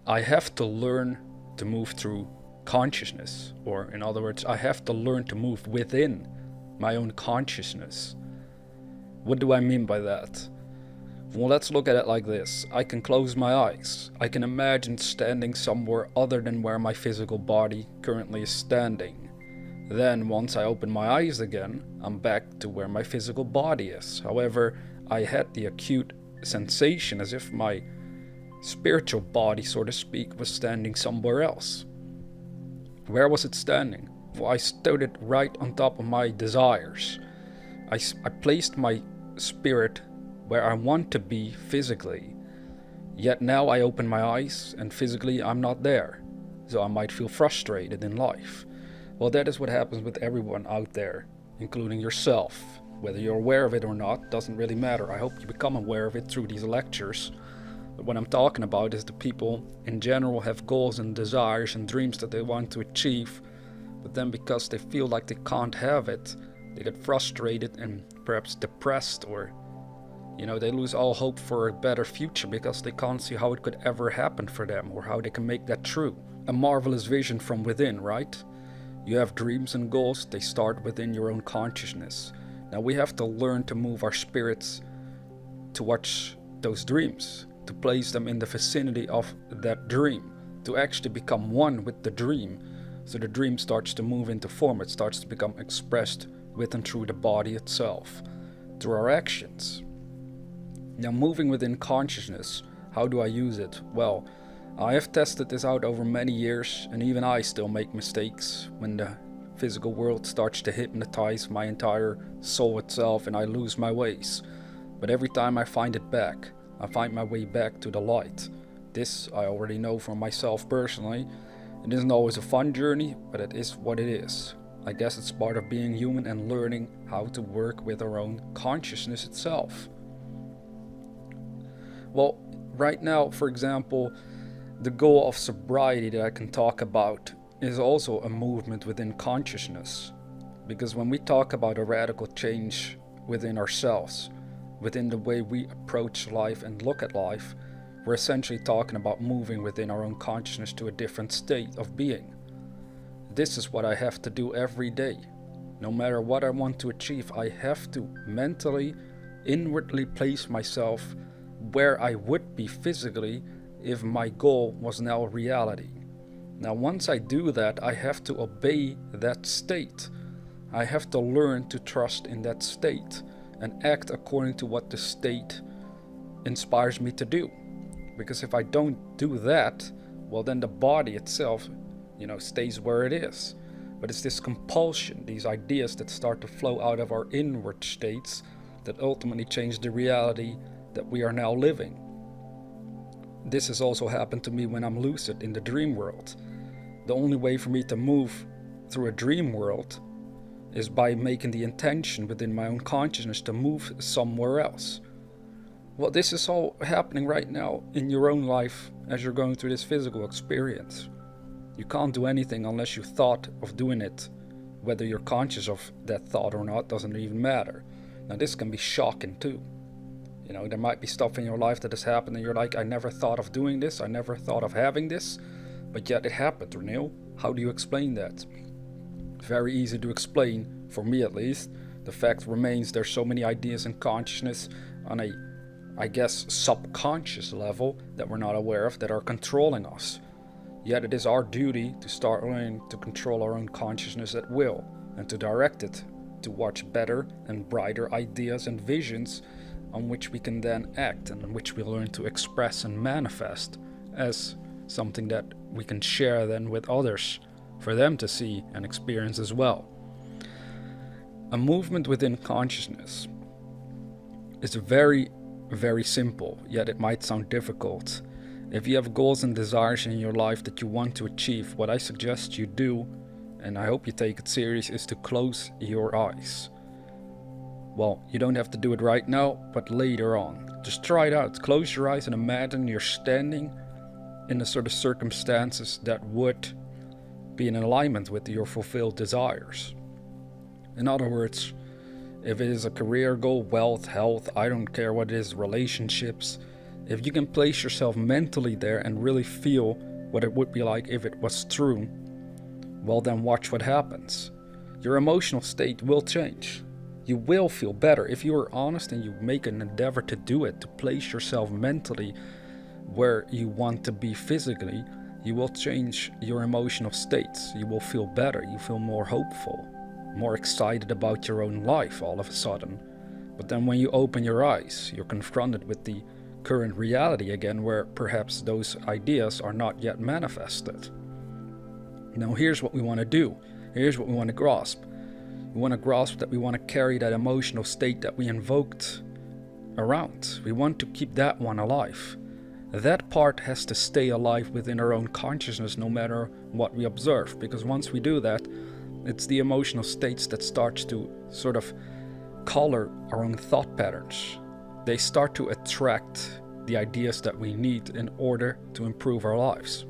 I have to learn to move through consciousness, or in other words, I have to learn to move within my own consciousness. What do I mean by that? Well, let's look at it like this. I can close my eyes. I can imagine standing somewhere other than where my physical body currently is standing. Then, once I open my eyes again, I'm back to where my physical body is. However, I had the acute sensation as if my spiritual body, so to speak, was standing somewhere else. Where was it standing? Well, I stood it right on top of my desires. I placed my spirit where I want to be physically. Yet now I open my eyes and physically I'm not there. So I might feel frustrated in life. Well, that is what happens with everyone out there, including yourself. Whether you're aware of it or not doesn't really matter. I hope you become aware of it through these lectures. But what I'm talking about is the people in general have goals and desires and dreams that they want to achieve, but then because they feel like they can't have it, they get frustrated and perhaps depressed, or they lose all hope for a better future because they can't see how it could ever happen for them or how they can make that true. A marvelous vision from within, right? You have dreams and goals, they start within your own consciousness. Now we have to learn to move our spirits towards those dreams, to place them in the vicinity of that dream, to actually become one with the dream. So the dream starts to move into form, it starts to become expressed with and through the body itself, through our actions. Now, moving within consciousness, how do I use it? Well, I have tested this out over many years, and even I still make mistakes when the physical world starts to hypnotize my entire soul itself and I lose my ways. But every time I find it back, I find my way back to the light. This I already know from myself personally. It isn't always a fun journey, but it is what it is. I guess it's part of being human and learning how to work with our own consciousness itself. Well, right now, for example, the goal of sobriety that I can talk about is also a movement within consciousness. Because when we talk about a radical change within ourselves, within the way we approach life and look at life, we're essentially talking about moving within our own consciousness to a different state of being. This is what I have to do every day. No matter what I want to achieve, I have to mentally, inwardly place myself where I would be physically if my goal was now a reality. Now, once I do that, I have to obey that state. I have to learn to trust in that state and act according to what the state inspires me to do. Because if I don't do that, well, then the body itself, stays where it is. But it's this compulsion, these ideas that start to flow out of our inward states that ultimately change the reality that we are now living. This has also happened to me when I'm lucid in the dream world. The only way for me to move through a dream world is by making the intention within my own consciousness to move somewhere else. Well, this is all happening right now in your own life as you're going through this physical experience. You can't do anything unless you thought of doing it. Whether you're conscious of that thought or not doesn't even matter. Now, this can be shocking too. There might be stuff in your life that has happened and you're like, I never thought of doing this, I never thought of having this, but yet it happened, Renil. How do you explain that? Very easy to explain, for me at least. The fact remains there's so many ideas in consciousness on a, subconscious level that we're not aware of that are controlling us. Yet it is our duty to start learning to control our own consciousness at will and to direct it towards better and brighter ideas and visions on which we can then act and on which we learn to express and manifest as something that we can share then with others for them to see and experience as well. A movement within consciousness is very, very simple, yet it might sound difficult. If you have goals and desires in your life that you want to achieve, what I suggest you do, and I hope you take it serious, is to close your eyes. Well, you don't have to do it right now, but later on. Just try it out. Close your eyes and imagine you're standing in the sort of circumstances that would be in alignment with your fulfilled desires. In other words, if it is a career goal, wealth, health, I don't care what it is, relationships, If you can place yourself mentally there and really feel what it would be like if it was true, well then watch what happens. Your emotional state will change. You will feel better if you are honest and you make an endeavor to do it, to place yourself mentally where you want to be physically. You will change your emotional states. You will feel better. You feel more hopeful, more excited about your own life all of a sudden. But then when you open your eyes, you're confronted with the current reality again, where perhaps those ideas are not yet manifested. Now here's what we want to do. Here's what we want to grasp. We want to grasp that we want to carry that emotional state that we invoked around. We want to keep that one alive. That part has to stay alive within our own consciousness no matter what we observe, because once we do that, it's the emotional states that starts to sort of color our own thought patterns. They start to attract the ideas that we need in order to improve our lives.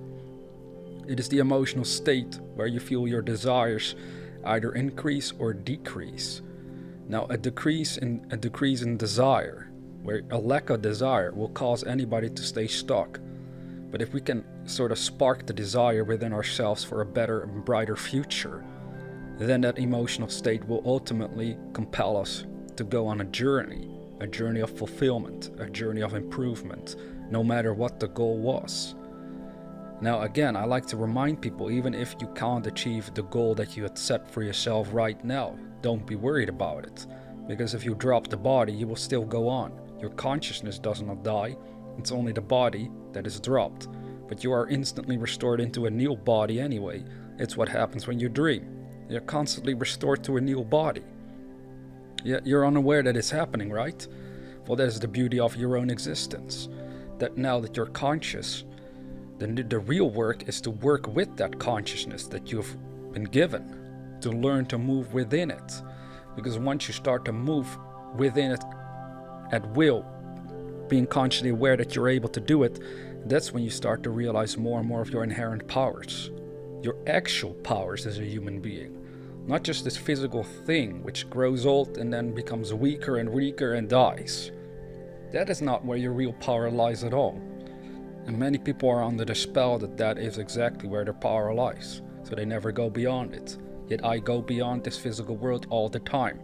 It is the emotional state where you feel your desires either increase or decrease. Now, a decrease in desire, where a lack of desire will cause anybody to stay stuck. But if we can sort of spark the desire within ourselves for a better and brighter future, then that emotional state will ultimately compel us to go on a journey of fulfillment, a journey of improvement, no matter what the goal was. Now again, I like to remind people, even if you can't achieve the goal that you had set for yourself right now, don't be worried about it. Because if you drop the body, you will still go on. Your consciousness does not die, it's only the body that is dropped. But you are instantly restored into a new body anyway. It's what happens when you dream. You're constantly restored to a new body. Yet you're unaware that it's happening, right? Well, that is the beauty of your own existence. That now that you're conscious, then the real work is to work with that consciousness that you've been given, to learn to move within it. Because once you start to move within it at will, being consciously aware that you're able to do it, that's when you start to realize more and more of your inherent powers, your actual powers as a human being. Not just this physical thing which grows old and then becomes weaker and weaker and dies. That is not where your real power lies at all. And many people are under the spell that that is exactly where their power lies, so they never go beyond it. Yet I go beyond this physical world all the time.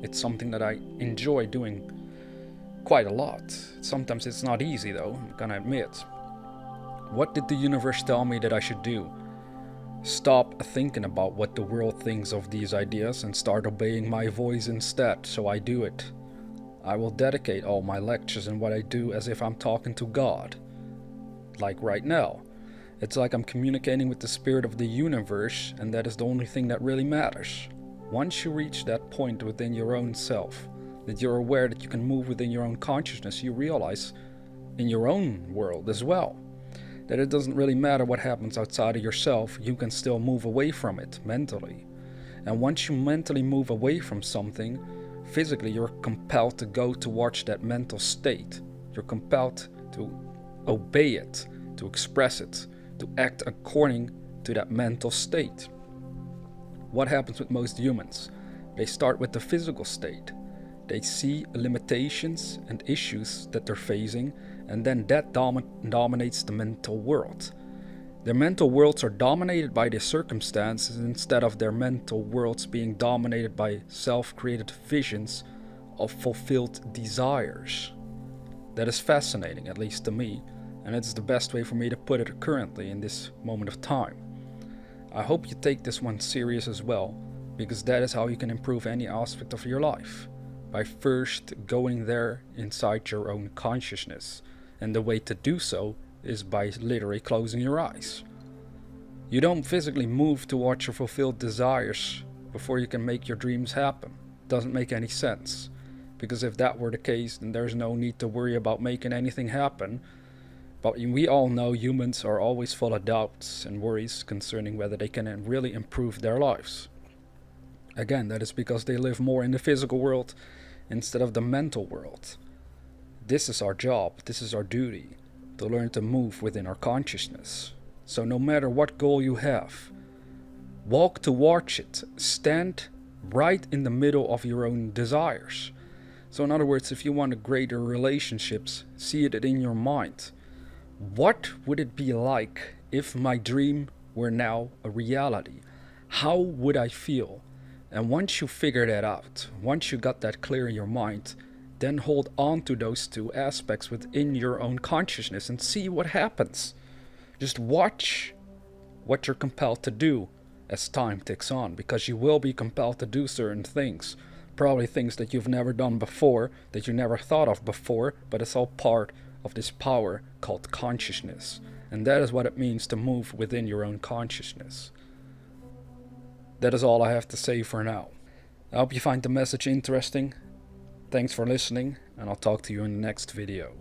It's something that I enjoy doing quite a lot. Sometimes it's not easy though, I'm gonna admit. What did the universe tell me that I should do? Stop thinking about what the world thinks of these ideas and start obeying my voice instead, so I do it. I will dedicate all my lectures and what I do as if I'm talking to God. Like right now. It's like I'm communicating with the spirit of the universe, and that is the only thing that really matters. Once you reach that point within your own self, that you're aware that you can move within your own consciousness, you realize in your own world as well, that it doesn't really matter what happens outside of yourself, you can still move away from it mentally. And once you mentally move away from something, physically you're compelled to go towards that mental state. You're compelled to obey it, to express it, to act according to that mental state. What happens with most humans? They start with the physical state. They see limitations and issues that they're facing, and then that dominates the mental world. Their mental worlds are dominated by their circumstances instead of their mental worlds being dominated by self-created visions of fulfilled desires. That is fascinating, at least to me, and it's the best way for me to put it currently in this moment of time. I hope you take this one serious as well, because that is how you can improve any aspect of your life, by first going there inside your own consciousness, and the way to do so is by literally closing your eyes. You don't physically move towards your fulfilled desires before you can make your dreams happen. Doesn't make any sense, because if that were the case, then there's no need to worry about making anything happen. But we all know humans are always full of doubts and worries concerning whether they can really improve their lives. Again, that is because they live more in the physical world instead of the mental world. This is our job, this is our duty, to learn to move within our consciousness. So no matter what goal you have, walk towards it. Stand right in the middle of your own desires. So in other words, if you want a greater relationships, see it in your mind. What would it be like if my dream were now a reality? How would I feel? And once you figure that out, once you got that clear in your mind, then hold on to those two aspects within your own consciousness and see what happens. Just watch what you're compelled to do as time ticks on, because you will be compelled to do certain things. Probably things that you've never done before, that you never thought of before, but it's all part of this power called consciousness. And that is what it means to move within your own consciousness. That is all I have to say for now. I hope you find the message interesting. Thanks for listening, and I'll talk to you in the next video.